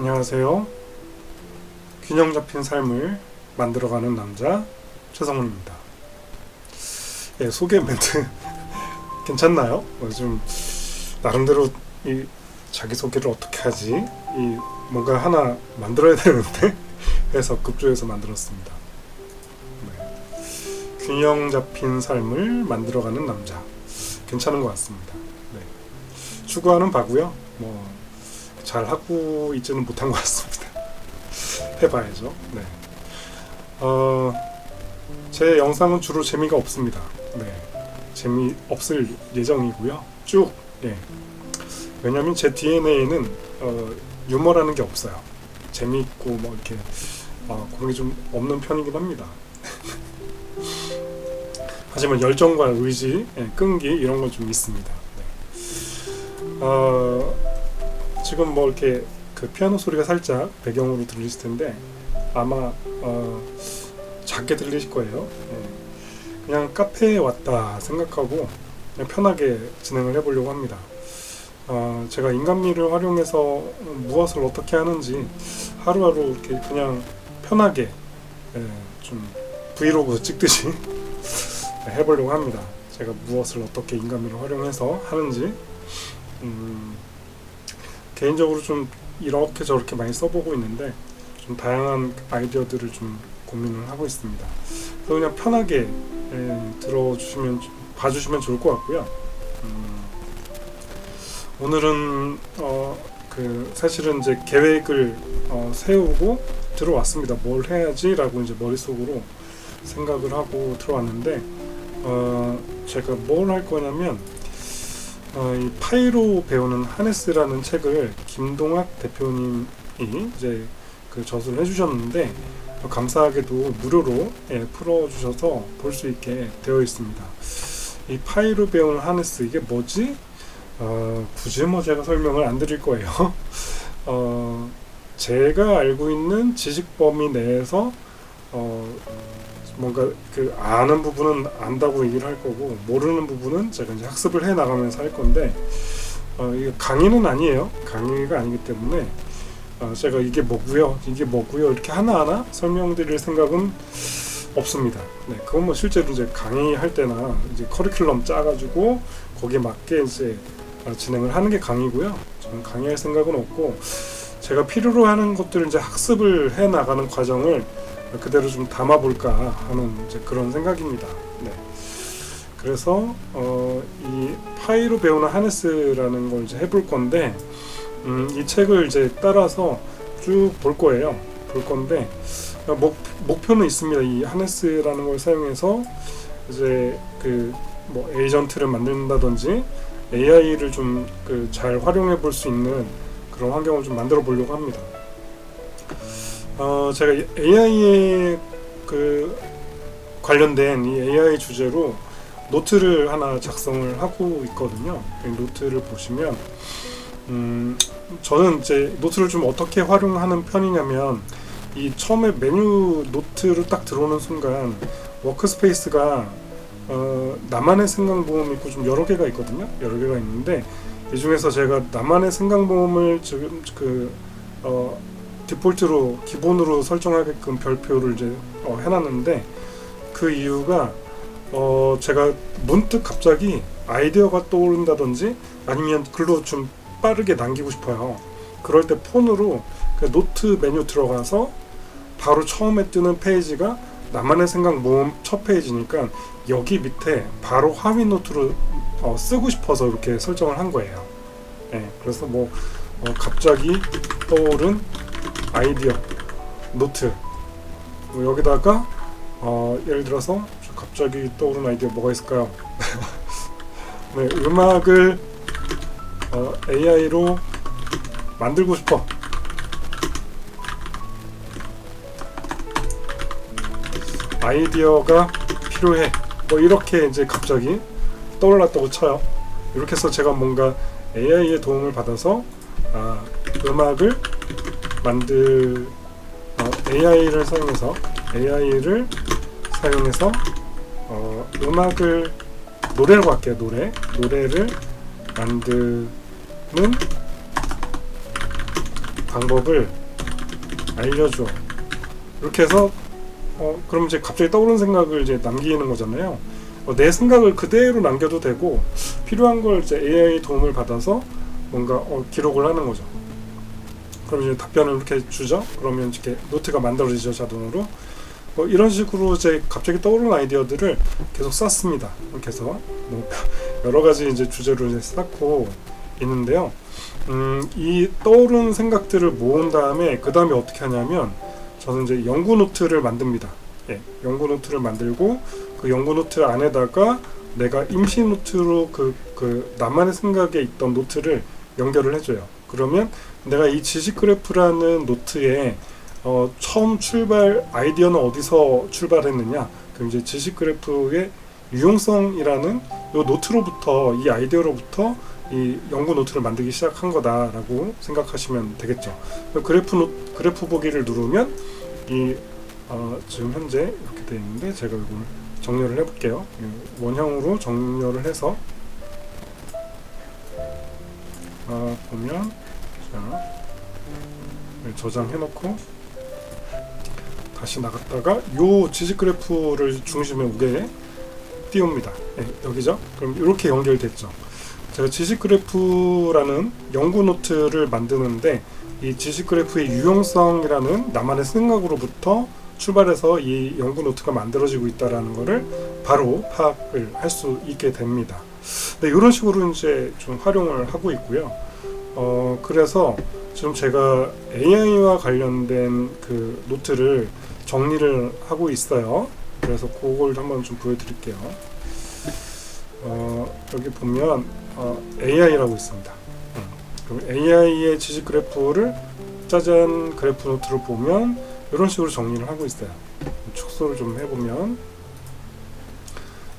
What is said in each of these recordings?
안녕하세요. 균형 잡힌 삶을 만들어가는 남자 최성훈입니다. 예, 소개 멘트 괜찮나요? 좀 나름대로 이 자기소개를 어떻게 하지? 이 뭔가 하나 만들어야 되는데 해서 급조해서 만들었습니다. 네. 균형 잡힌 삶을 만들어가는 남자 괜찮은 것 같습니다. 네. 추구하는 바고요. 잘 하고 있지는 못한 것 같습니다. 해봐야죠. 네. 제 영상은 주로 재미가 없습니다. 네. 재미없을 예정이고요. 쭉. 예. 왜냐면 제 DNA에는 유머라는 게 없어요. 재미있고 이렇게 그런 게 좀 없는 편이긴 합니다. 하지만 열정과 의지, 끈기 이런 건 좀 있습니다. 네. 지금 이렇게 그 피아노 소리가 살짝 배경으로 들리실 텐데 아마 작게 들리실 거예요. 그냥 카페에 왔다 생각하고 그냥 편하게 진행을 해보려고 합니다. 제가 인간미를 활용해서 무엇을 어떻게 하는지 하루하루 이렇게 그냥 편하게 좀 브이로그 찍듯이 해보려고 합니다. 제가 무엇을 어떻게 인간미를 활용해서 하는지 개인적으로 좀 이렇게 저렇게 많이 써보고 있는데 좀 다양한 아이디어들을 좀 고민을 하고 있습니다. 그래서 그냥 편하게 들어주시면 봐주시면 좋을 것 같고요. 오늘은 사실은 이제 계획을 세우고 들어왔습니다. 뭘 해야지라고 이제 머릿속으로 생각을 하고 들어왔는데 제가 뭘 할 거냐면 이 파이로 배우는 하네스라는 책을 김동학 대표님이 이제 그 저술을 해주셨는데 감사하게도 무료로 풀어주셔서 볼 수 있게 되어 있습니다. 이 파이로 배우는 하네스 이게 뭐지? 굳이 제가 설명을 안 드릴 거예요. 제가 알고 있는 지식 범위 내에서 뭔가 그 아는 부분은 안다고 얘기를 할 거고 모르는 부분은 제가 이제 학습을 해 나가면서 할 건데 이게 강의는 아니에요. 강의가 아니기 때문에 제가 이게 뭐고요 이렇게 하나하나 설명드릴 생각은 없습니다. 네, 그건 실제로 이제 강의할 때나 이제 커리큘럼 짜가지고 거기에 맞게 이제 진행을 하는 게 강의고요. 저는 강의할 생각은 없고 제가 필요로 하는 것들을 이제 학습을 해 나가는 과정을 그대로 좀 담아볼까 하는 이제 그런 생각입니다. 네. 그래서 이 파이로 배우는 하네스라는 걸 이제 해볼 건데 이 책을 이제 따라서 쭉 볼 거예요. 볼 건데 목표는 있습니다. 이 하네스라는 걸 사용해서 이제 그 에이전트를 만든다든지 AI를 좀 잘 활용해 볼 수 있는 그런 환경을 좀 만들어 보려고 합니다. 제가 AI에 관련된 이 AI 주제로 노트를 하나 작성을 하고 있거든요. 이 노트를 보시면 저는 이제 노트를 좀 어떻게 활용하는 편이냐면 이 처음에 메뉴 노트를 딱 들어오는 순간 워크스페이스가 나만의 생각모음이 있고 좀 여러 개가 있거든요. 여러 개가 있는데 이 중에서 제가 나만의 생각모음을 지금 디폴트로 기본으로 설정하게끔 별표를 이제 해놨는데 그 이유가 제가 문득 갑자기 아이디어가 떠오른다든지 아니면 글로 좀 빠르게 남기고 싶어요. 그럴 때 폰으로 그 노트 메뉴 들어가서 바로 처음에 뜨는 페이지가 나만의 생각 모음 첫 페이지니까 여기 밑에 바로 하위 노트로 쓰고 싶어서 이렇게 설정을 한 거예요. 네, 그래서 갑자기 떠오른 아이디어 노트 여기다가 예를 들어서 갑자기 떠오른 아이디어 뭐가 있을까요? 네, 음악을 AI로 만들고 싶어. 아이디어가 필요해. 이렇게 이제 갑자기 떠올랐다고 쳐요. 이렇게 해서 제가 뭔가 AI의 도움을 받아서 음악을 AI를 사용해서 음악을 노래로 갈게요. 노래를 만드는 방법을 알려줘. 이렇게 해서 그럼 이제 갑자기 떠오르는 생각을 이제 남기는 거잖아요. 내 생각을 그대로 남겨도 되고 필요한 걸 이제 AI 도움을 받아서 뭔가 기록을 하는 거죠. 그럼 이제 답변을 이렇게 주죠. 그러면 이렇게 노트가 만들어지죠, 자동으로. 이런 식으로 이제 갑자기 떠오르는 아이디어들을 계속 쌓습니다. 이렇게 해서 여러 가지 이제 주제로 이제 쌓고 있는데요. 이 떠오르는 생각들을 모은 다음에 그 다음에 어떻게 하냐면 저는 이제 연구 노트를 만듭니다. 연구 노트를 만들고 그 연구 노트 안에다가 내가 임시 노트로 그 나만의 생각에 있던 노트를 연결을 해줘요. 그러면 내가 이 지식 그래프라는 노트에 처음 출발 아이디어는 어디서 출발했느냐? 그럼 이제 지식 그래프의 유용성이라는 이 노트로부터 이 아이디어로부터 이 연구 노트를 만들기 시작한 거다라고 생각하시면 되겠죠. 그래프 보기를 누르면 이 지금 현재 이렇게 되어 있는데 제가 이걸 정렬을 해볼게요. 원형으로 정렬을 해서 보면 자, 저장해놓고 다시 나갔다가 요 지식 그래프를 중심에 오게 띄웁니다. 여기죠. 그럼 이렇게 연결됐죠. 제가 지식 그래프라는 연구 노트를 만드는데 이 지식 그래프의 유용성이라는 나만의 생각으로부터 출발해서 이 연구 노트가 만들어지고 있다라는 것을 바로 파악을 할 수 있게 됩니다. 네, 이런 식으로 이제 좀 활용을 하고 있고요. 그래서 지금 제가 AI와 관련된 그 노트를 정리를 하고 있어요. 그래서 그걸 한번 좀 보여드릴게요. 여기 보면 AI라고 있습니다. 그럼 AI의 지식 그래프를 짜잔 그래프 노트를 보면 이런 식으로 정리를 하고 있어요. 축소를 좀 해보면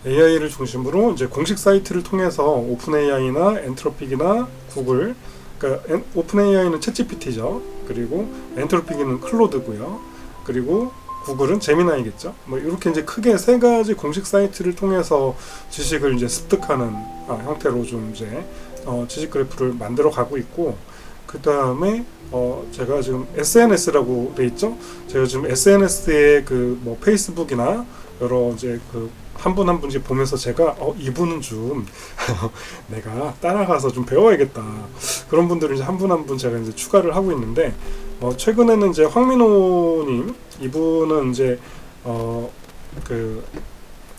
AI를 중심으로 이제 공식 사이트를 통해서 오픈 AI나 엔트로픽이나 구글, 그러니까 오픈 AI는 챗GPT죠. 그리고 엔트로픽은 클로드고요. 그리고 구글은 제미나이겠죠. 이렇게 이제 크게 세 가지 공식 사이트를 통해서 지식을 이제 습득하는 형태로 좀 이제 지식 그래프를 만들어 가고 있고, 그 다음에 제가 지금 SNS라고 돼 있죠. 제가 지금 SNS에 그 페이스북이나 여러 이제 한 분 한 분 이제 보면서 제가 이분은 좀 내가 따라가서 좀 배워야겠다. 그런 분들을 이제 한 분 한 분 제가 이제 추가를 하고 있는데, 최근에는 이제 황민호님, 이분은 이제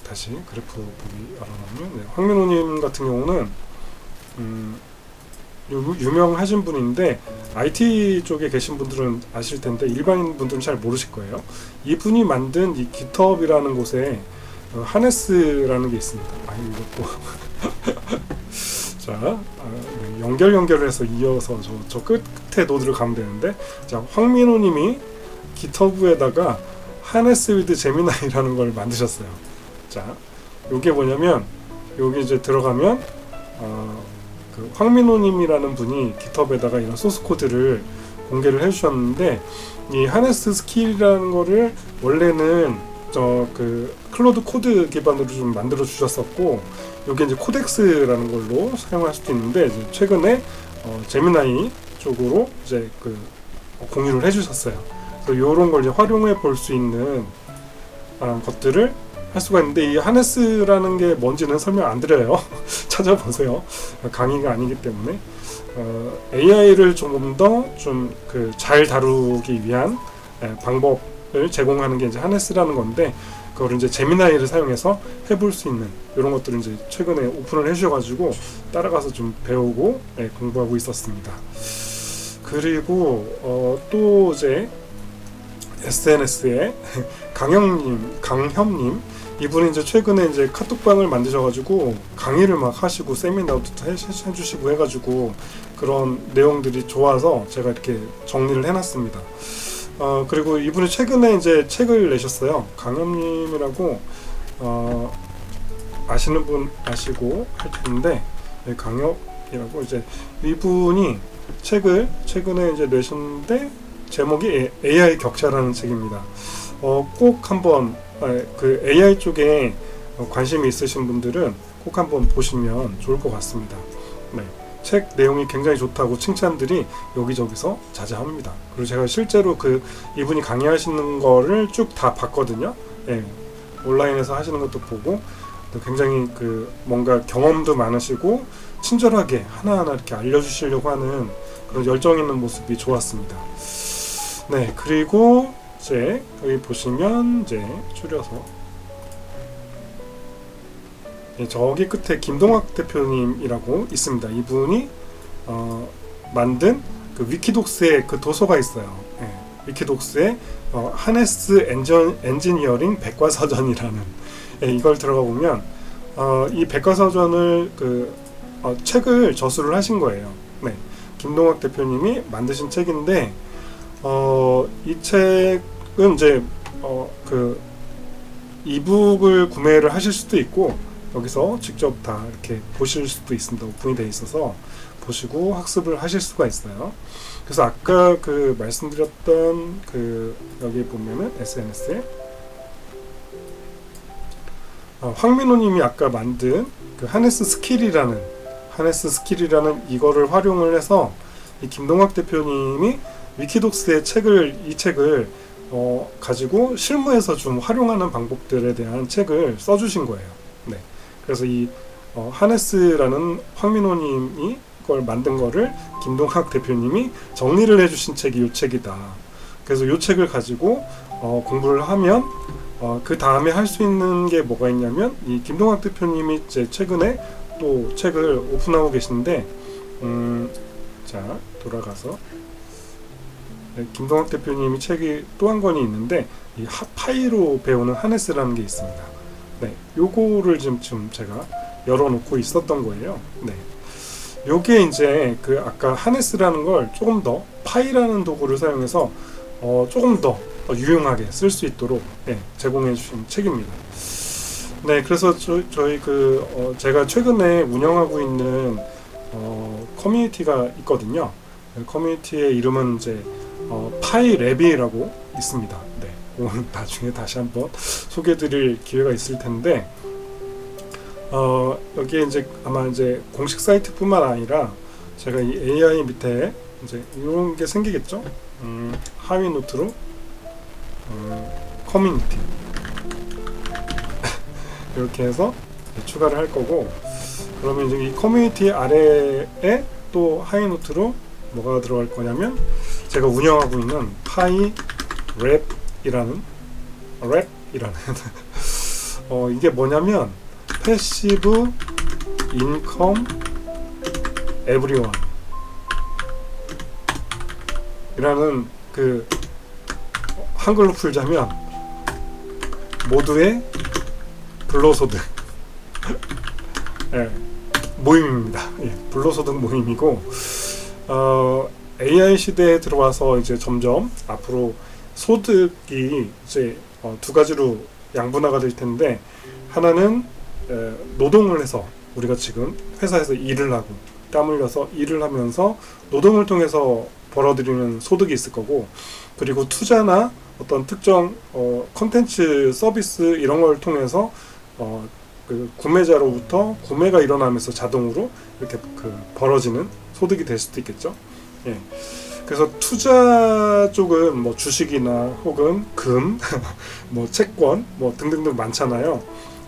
다시 그래프 보기 열어놓으면 황민호님 같은 경우는 유명하신 분인데 IT 쪽에 계신 분들은 아실 텐데 일반인 분들은 잘 모르실 거예요. 이분이 만든 이 GitHub이라는 곳에 하네스라는 게 있습니다. 이것도 자, 연결을 해서 이어서 저 끝에 노드를 가면 되는데, 자, 황민호님이 GitHub에다가 하네스 위드 제미나이라는 걸 만드셨어요. 자, 요게 뭐냐면 여기 이제 들어가면 그 황민호님이라는 분이 GitHub에다가 이런 소스 코드를 공개를 해주셨는데, 이 하네스 스킬이라는 거를 원래는 클로드 코드 기반으로 좀 만들어 주셨었고, 여기 이제 코덱스라는 걸로 사용할 수도 있는데, 이제 최근에 제미나이 쪽으로 이제 공유를 해주셨어요. 그래서 이런 걸 이제 활용해 볼 수 있는 것들을 할 수가 있는데, 이 하네스라는 게 뭔지는 설명 안 드려요. 찾아보세요. 강의가 아니기 때문에. AI를 조금 더 좀 잘 다루기 위한 방법을 제공하는 게 이제 하네스라는 건데, 그걸 이제 제미나이를 사용해서 해볼 수 있는 이런 것들을 이제 최근에 오픈을 해주셔가지고 따라가서 좀 배우고 공부하고 있었습니다. 그리고 또 이제 SNS에 강협님, 이분이 이제 최근에 이제 카톡방을 만드셔가지고 강의를 막 하시고 세미나도 해주시고 해가지고 그런 내용들이 좋아서 제가 이렇게 정리를 해놨습니다. 그리고 이분이 최근에 이제 책을 내셨어요. 강협님이라고 아시는 분 아시고 할 텐데, 강협이라고 이제 이분이 책을 최근에 이제 내셨는데 제목이 AI 격차라는 책입니다. 꼭 한번 그 AI 쪽에 관심이 있으신 분들은 꼭 한번 보시면 좋을 것 같습니다. 네. 책 내용이 굉장히 좋다고 칭찬들이 여기저기서 자자합니다. 그리고 제가 실제로 이분이 강의하시는 거를 쭉 다 봤거든요. 예, 온라인에서 하시는 것도 보고 굉장히 뭔가 경험도 많으시고 친절하게 하나하나 이렇게 알려주시려고 하는 그런 열정 있는 모습이 좋았습니다. 네, 그리고 이제 여기 보시면 이제 줄여서 저기 끝에 김동학 대표님이라고 있습니다. 이분이 만든 위키독스의 도서가 있어요. 위키독스의 하네스 엔지니어링 백과사전이라는 이걸 들어가 보면 이 백과사전을 책을 저술을 하신 거예요. 네, 김동학 대표님이 만드신 책인데 이 책은 이제 이북을 구매를 하실 수도 있고 여기서 직접 다 이렇게 보실 수도 있습니다. 오픈이 되어 있어서 보시고 학습을 하실 수가 있어요. 그래서 아까 말씀드렸던 여기 보면은 SNS에 황민호님이 아까 만든 하네스 스킬이라는 이거를 활용을 해서 이 김동학 대표님이 위키독스의 이 책을 가지고 실무에서 좀 활용하는 방법들에 대한 책을 써주신 거예요. 네. 그래서 이 하네스라는 황민호님이 그걸 만든 거를 김동학 대표님이 정리를 해주신 책이 이 책이다. 그래서 이 책을 가지고 공부를 하면 그 다음에 할 수 있는 게 뭐가 있냐면 이 김동학 대표님이 이제 최근에 또 책을 오픈하고 계신데 자 돌아가서 김동학 대표님이 책이 또 한 권이 있는데 이 파이로 배우는 하네스라는 게 있습니다. 네, 요거를 지금 제가 열어놓고 있었던 거예요. 네, 요게 이제 아까 하네스라는 걸 조금 더 파이라는 도구를 사용해서 조금 더 유용하게 쓸 수 있도록 제공해 주신 책입니다. 네, 그래서 저희 제가 최근에 운영하고 있는 커뮤니티가 있거든요. 커뮤니티의 이름은 이제 파이랩이라고 있습니다. 네, 오늘 나중에 다시 한번 소개드릴 기회가 있을 텐데 여기에 이제 아마 이제 공식 사이트뿐만 아니라 제가 이 AI 밑에 이제 이런 게 생기겠죠. 하위 노트로 커뮤니티 이렇게 해서 추가를 할 거고, 그러면 이제 이 커뮤니티 아래에 또 하위 노트로 뭐가 들어갈 거냐면 제가 운영하고 있는 파이랩이라는 이게 뭐냐면 패시브 인컴 에브리원 이라는 한글로 풀자면 모두의 불로소득 모임입니다. 불로소득 모임이고 AI 시대에 들어와서 이제 점점 앞으로 소득이 이제 두 가지로 양분화가 될 텐데, 하나는 노동을 해서 우리가 지금 회사에서 일을 하고 땀 흘려서 일을 하면서 노동을 통해서 벌어들이는 소득이 있을 거고, 그리고 투자나 어떤 특정 컨텐츠 서비스 이런 걸 통해서 구매자로부터 구매가 일어나면서 자동으로 이렇게 벌어지는 소득이 될 수도 있겠죠. 그래서 투자 쪽은 뭐 주식이나 혹은 금, 뭐 채권, 뭐 등등등 많잖아요.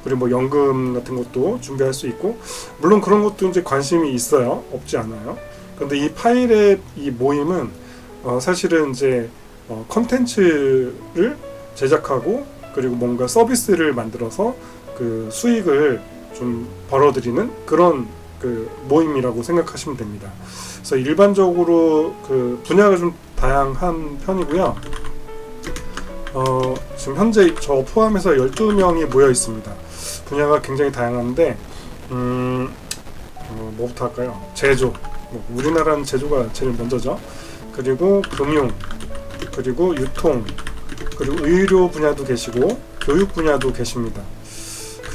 그리고 뭐 연금 같은 것도 준비할 수 있고, 물론 그런 것도 이제 관심이 있어요. 없지 않아요. 근데 이 파일의 이 모임은 사실은 이제 컨텐츠를 제작하고 그리고 뭔가 서비스를 만들어서 수익을 좀 벌어들이는 그런 모임이라고 생각하시면 됩니다. 그래서 일반적으로 분야가 좀 다양한 편이고요. 지금 현재 저 포함해서 12명이 모여 있습니다. 분야가 굉장히 다양한데 뭐부터 할까요? 제조, 우리나라는 제조가 제일 먼저죠. 그리고 금융, 그리고 유통, 그리고 의료 분야도 계시고 교육 분야도 계십니다.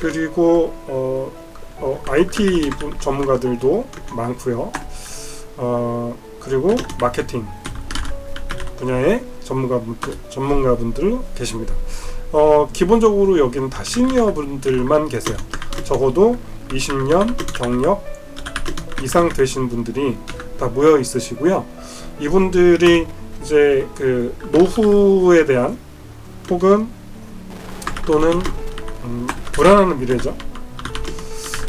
그리고 IT 전문가들도 많고요. 그리고 마케팅 분야의 전문가분들 계십니다. 기본적으로 여기는 다 시니어 분들만 계세요. 적어도 20년 경력 이상 되신 분들이 다 모여 있으시고요. 이분들이 이제 그 노후에 대한 혹은 또는 불안한 미래죠.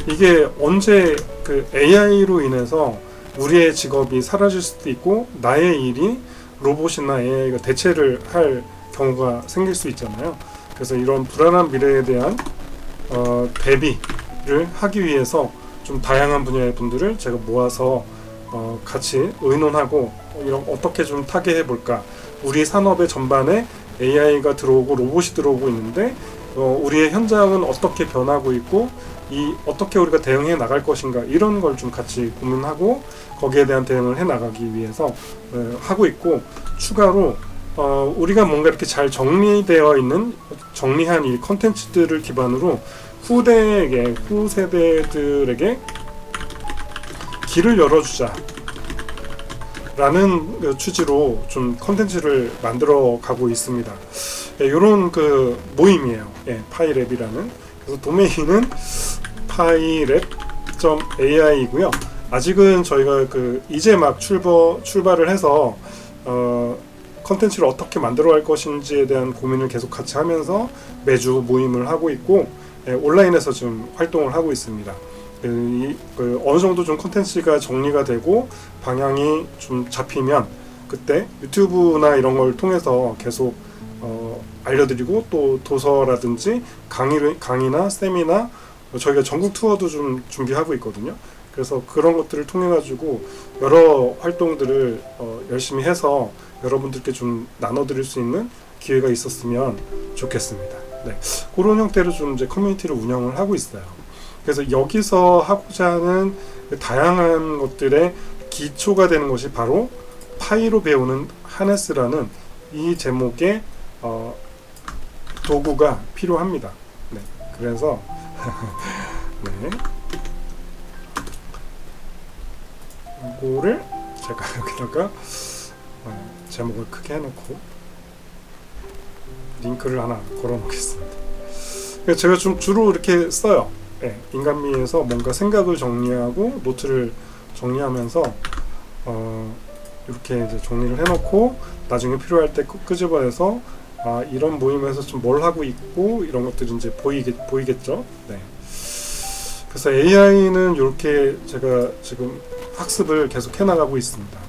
이게 언제 그 AI로 인해서 우리의 직업이 사라질 수도 있고 나의 일이 로봇이나 AI가 대체를 할 경우가 생길 수 있잖아요. 그래서 이런 불안한 미래에 대한 대비를 하기 위해서 좀 다양한 분야의 분들을 제가 모아서 같이 의논하고 이런 어떻게 좀 타개해 볼까. 우리 산업의 전반에 AI가 들어오고 로봇이 들어오고 있는데 우리의 현장은 어떻게 변하고 있고 어떻게 우리가 대응해 나갈 것인가, 이런 걸 좀 같이 고민하고 거기에 대한 대응을 해 나가기 위해서 하고 있고, 추가로 우리가 뭔가 이렇게 잘 정리되어 있는 정리한 이 컨텐츠들을 기반으로 후 세대들에게 길을 열어주자 라는 취지로 좀 컨텐츠를 만들어 가고 있습니다. 이런 그 모임이에요. 파이랩이라는. 그래서 도메인은 파이랩.ai이고요. 아직은 저희가 이제 막 출발을 해서 컨텐츠를 어떻게 만들어 갈 것인지에 대한 고민을 계속 같이 하면서 매주 모임을 하고 있고, 온라인에서 좀 활동을 하고 있습니다. 어느 정도 좀 컨텐츠가 정리가 되고 방향이 좀 잡히면 그때 유튜브나 이런 걸 통해서 계속 알려드리고, 또 도서라든지 강의나 세미나, 저희가 전국 투어도 좀 준비하고 있거든요. 그래서 그런 것들을 통해 가지고 여러 활동들을 열심히 해서 여러분들께 좀 나눠드릴 수 있는 기회가 있었으면 좋겠습니다. 네, 그런 형태로 좀 이제 커뮤니티를 운영을 하고 있어요. 그래서 여기서 하고자 하는 다양한 것들의 기초가 되는 것이 바로 파이로 배우는 하네스라는 이 제목의 도구가 필요합니다. 네, 그래서 네, 이거를 제가 여기다가 제목을 크게 해놓고 링크를 하나 걸어 놓겠습니다. 제가 좀 주로 이렇게 써요. 인간미에서 뭔가 생각을 정리하고 노트를 정리하면서 이렇게 이제 정리를 해놓고 나중에 필요할 때 끄집어내서 이런 모임에서 좀 뭘 하고 있고 이런 것들이 이제 보이겠죠. 네. 그래서 AI는 이렇게 제가 지금 학습을 계속 해나가고 있습니다.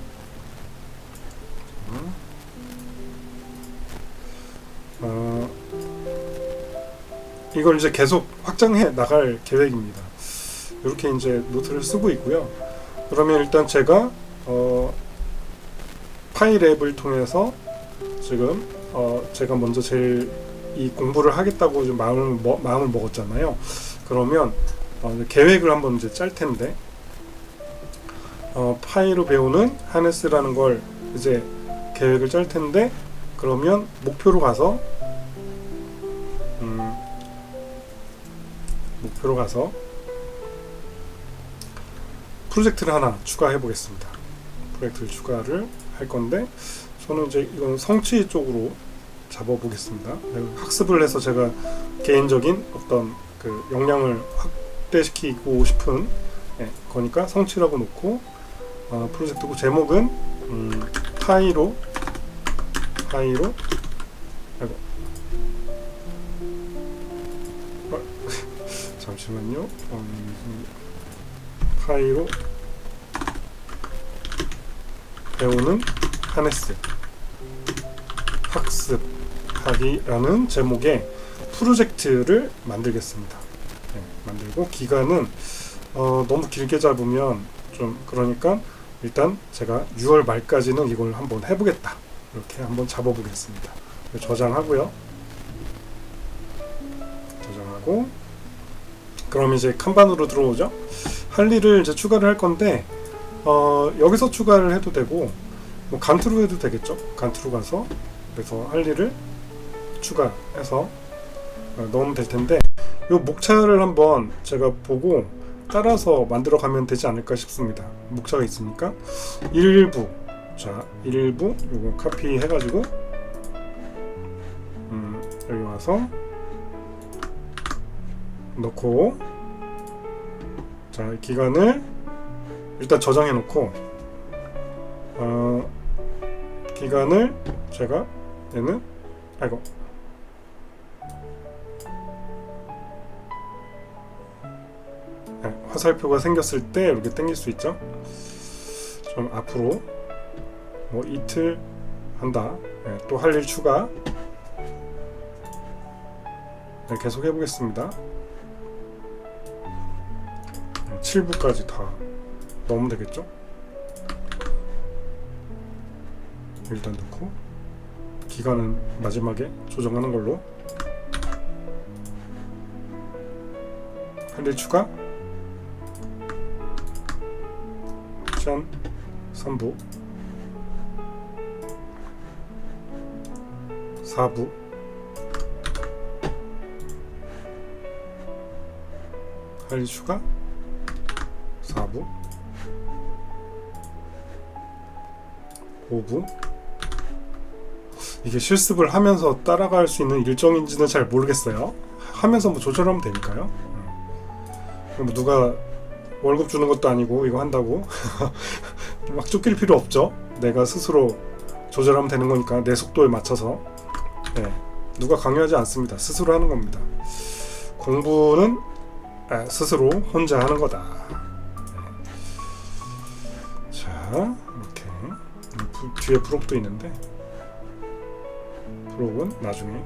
이걸 이제 계속 확장해 나갈 계획입니다. 이렇게 이제 노트를 쓰고 있고요. 그러면 일단 제가 파이랩을 통해서 지금 제가 먼저 제일 이 공부를 하겠다고 좀 마음을 먹었잖아요. 그러면 계획을 한번 이제 짤 텐데, 파이로 배우는 하네스라는 걸 이제 계획을 짤 텐데, 그러면 목표로 가서 프로젝트를 하나 추가해 보겠습니다. 프로젝트를 추가를 할 건데, 저는 이제 이건 성취 쪽으로 잡아 보겠습니다. 학습을 해서 제가 개인적인 어떤 그 역량을 확대시키고 싶은 거니까 성취라고 놓고, 프로젝트고 제목은 파이로 아이고 잠시만요. 파이로 배우는 하네스 학습하기라는 제목의 프로젝트를 만들겠습니다. 만들고 기간은 너무 길게 잡으면 좀 그러니까 일단 제가 6월 말까지는 이걸 한번 해보겠다, 이렇게 한번 잡아보겠습니다. 저장하고요. 저장하고 그럼 이제 칸반으로 들어오죠. 할 일을 이제 추가를 할 건데 여기서 추가를 해도 되고 뭐 간트로 해도 되겠죠. 간트로 가서 그래서 할 일을 추가해서 넣으면 될 텐데, 이 목차를 한번 제가 보고 따라서 만들어 가면 되지 않을까 싶습니다. 목차가 있으니까 1부, 자 1부 요거 카피 해가지고 여기 와서 넣고, 자 기간을 일단 저장해 놓고 기간을 제가 얘는 아이고 네, 화살표가 생겼을 때 이렇게 당길 수 있죠. 좀 앞으로 뭐 이틀 한다. 네, 또 할 일 추가. 네, 계속 해보겠습니다. 7부까지 다 넣으면 되겠죠? 일단 넣고 기간은 마지막에 조정하는 걸로. 할 일 추가. 짠. 3부 4부 할 일 추가. 4부 5부. 이게 실습을 하면서 따라갈 수 있는 일정인지는 잘 모르겠어요. 하면서 뭐 조절하면 되니까요. 뭐 누가 월급 주는 것도 아니고 이거 한다고 막 쫓길 필요 없죠. 내가 스스로 조절하면 되는 거니까 내 속도에 맞춰서. 네, 누가 강요하지 않습니다. 스스로 하는 겁니다. 공부는 스스로 혼자 하는 거다. 네. 자, 이렇게 뒤에 프록도 있는데 프록은 나중에.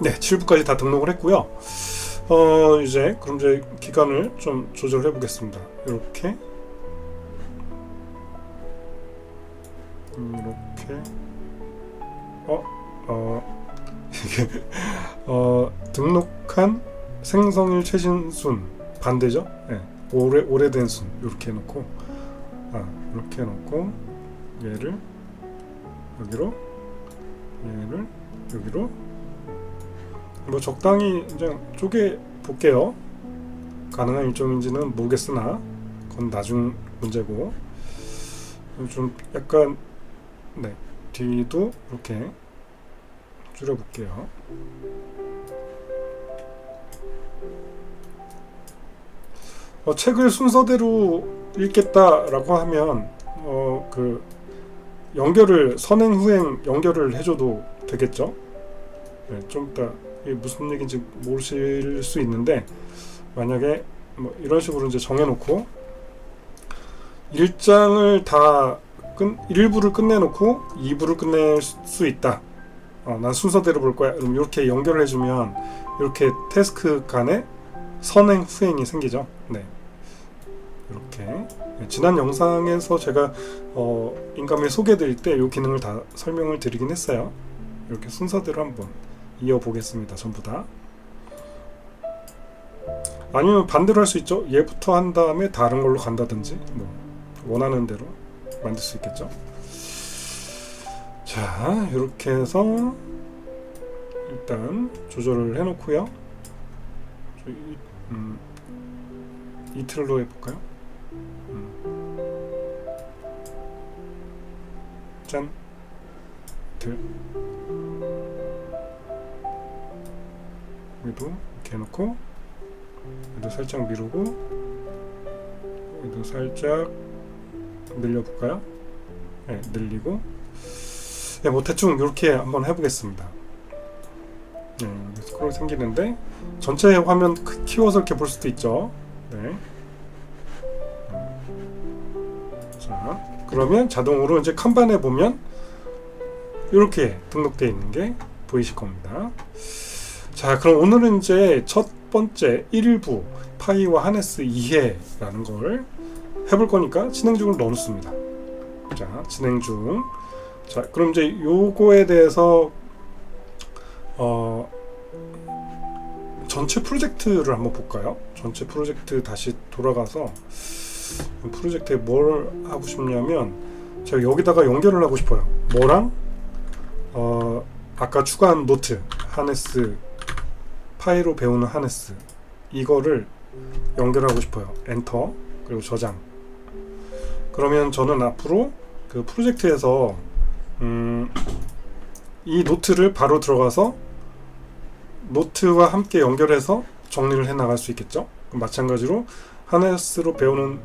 네, 7부까지 다 등록을 했고요. 이제 그럼 이제 기간을 좀 조절해 보겠습니다. 이렇게 이게 등록한 생성일 최신 순 반대죠? 네, 오래된 순 이렇게 해놓고 이렇게 해놓고 얘를 여기로 얘를 여기로 뭐 적당히 이제 쪼개 볼게요. 가능한 일정인지는 모르겠으나 그건 나중 문제고. 좀 약간 네, 뒤도 이렇게 줄여볼게요. 책을 순서대로 읽겠다라고 하면 그 연결을 선행 후행 연결을 해줘도 되겠죠. 네, 좀 이따 이게 무슨 얘기인지 모르실 수 있는데, 만약에 뭐 이런 식으로 이제 정해놓고 1장을 다 1부를 끝내놓고 2부를 끝낼 수 있다. 난 순서대로 볼 거야. 그럼 이렇게 연결을 해주면 이렇게 태스크 간에 선행 후행이 생기죠. 네, 이렇게. 네, 지난 영상에서 제가 인감을 소개해드릴 때 이 기능을 다 설명을 드리긴 했어요. 이렇게 순서대로 한번 이어보겠습니다. 전부 다. 아니면 반대로 할 수 있죠. 얘부터 한 다음에 다른 걸로 간다든지 뭐 원하는 대로 만들 수 있겠죠. 자, 이렇게 해서 일단 조절을 해놓고요. 이틀로 해볼까요? 짠. 이틀. 여기도 이렇게 해놓고 여기도 살짝 미루고 여기도 살짝 늘려볼까요? 네, 늘리고. 네, 뭐 대충 이렇게 한번 해보겠습니다. 네, 스크롤 생기는데 전체 화면 키워서 이렇게 볼 수도 있죠. 네. 자, 그러면 자동으로 이제 칸반에 보면 이렇게 등록되어 있는 게 보이실 겁니다. 자, 그럼 오늘은 이제 첫 번째 1부 파이와 하네스 이해라는 걸 해볼 거니까 진행 중을 넣어놓습니다. 자, 진행 중. 자, 그럼 이제 요거에 대해서 전체 프로젝트를 한번 볼까요? 전체 프로젝트 다시 돌아가서 프로젝트에 뭘 하고 싶냐면 제가 여기다가 연결을 하고 싶어요. 뭐랑 아까 추가한 노트 하네스 파이로 배우는 하네스 이거를 연결하고 싶어요. 엔터 그리고 저장. 그러면 저는 앞으로 그 프로젝트에서 이 노트를 바로 들어가서 노트와 함께 연결해서 정리를 해 나갈 수 있겠죠. 마찬가지로 하네스로 배우는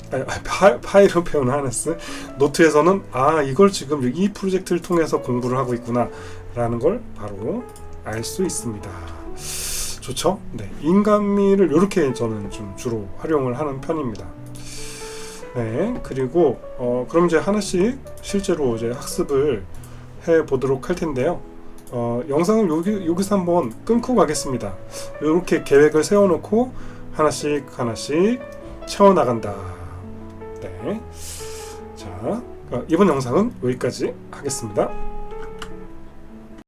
파이로 배우는 하네스, 노트에서는 이걸 지금 이 프로젝트를 통해서 공부를 하고 있구나 라는 걸 바로 알 수 있습니다. 좋죠? 네, 인간미를 이렇게 저는 좀 주로 활용을 하는 편입니다. 네, 그리고 그럼 이제 하나씩 실제로 이제 학습을 해 보도록 할 텐데요. 영상을 여기서 한번 끊고 가겠습니다. 이렇게 계획을 세워놓고 하나씩 채워나간다. 네, 자, 이번 영상은 여기까지 하겠습니다.